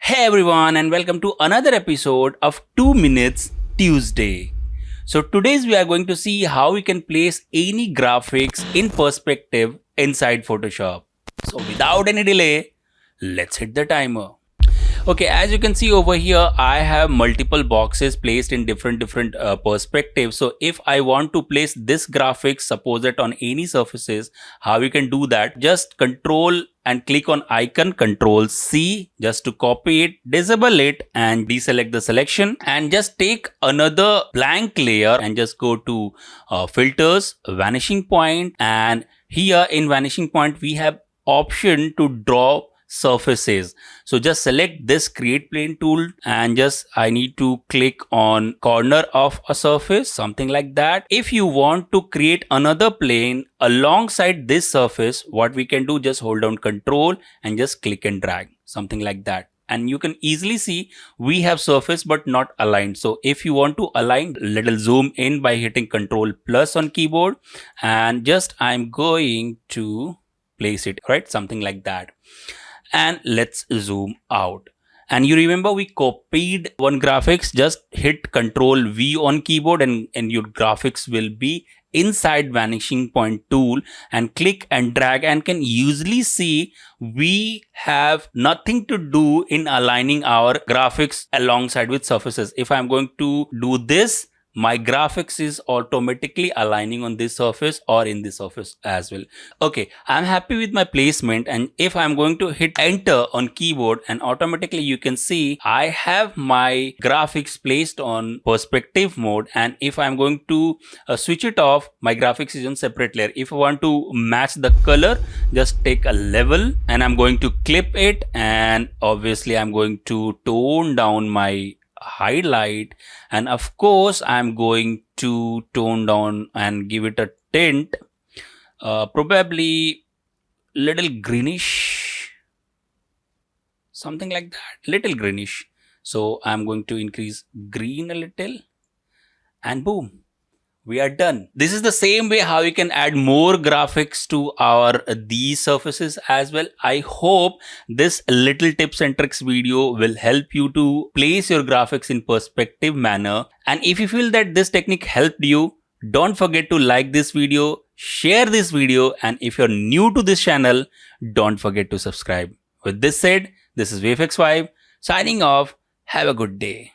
Hey everyone, and welcome to another episode of 2 Minutes Tuesday. So today's we are going to see how we can place any graphics in perspective inside Photoshop. So without any delay, let's hit the timer. Okay, as you can see over here, I have multiple boxes placed in different perspectives. So if I want to place this graphics, suppose it on any surfaces, how we can do that? Just control and click on icon, control C just to copy it, disable it and deselect the selection, and just take another blank layer and just go to filters, vanishing point, and here in vanishing point we have option to draw surfaces. So just select this create plane tool and just I need to click on corner of a surface, something like that. If you want to create another plane alongside this surface, what we can do, just hold down control and just click and drag, something like that. And you can easily see we have surface but not aligned. So if you want to align, little zoom in by hitting control plus on keyboard, and just I'm going to place it right, something like that. And let's zoom out. And you remember we copied one graphics, just hit Control V on keyboard and your graphics will be inside vanishing point tool, and click and drag, and can usually see we have nothing to do in aligning our graphics alongside with surfaces. If I'm going to do this, my graphics is automatically aligning on this surface or in this surface as well. Okay, I'm happy with my placement, and if I'm going to hit enter on keyboard, and automatically you can see I have my graphics placed on perspective mode. And if I'm going to switch it off, my graphics is on separate layer. If I want to match the color, just take a level and I'm going to clip it, and obviously I'm going to tone down my highlight, and of course I'm going to tone down and give it a tint, probably little greenish, something like that, little greenish. So I'm going to increase green a little, and boom, we are done. This is the same way how you can add more graphics to our these surfaces as well. I hope this little tips and tricks video will help you to place your graphics in perspective manner. And if you feel that this technique helped you, don't forget to like this video, share this video, and if you're new to this channel, don't forget to subscribe. With this said, this is VFX5 signing off. Have a good day.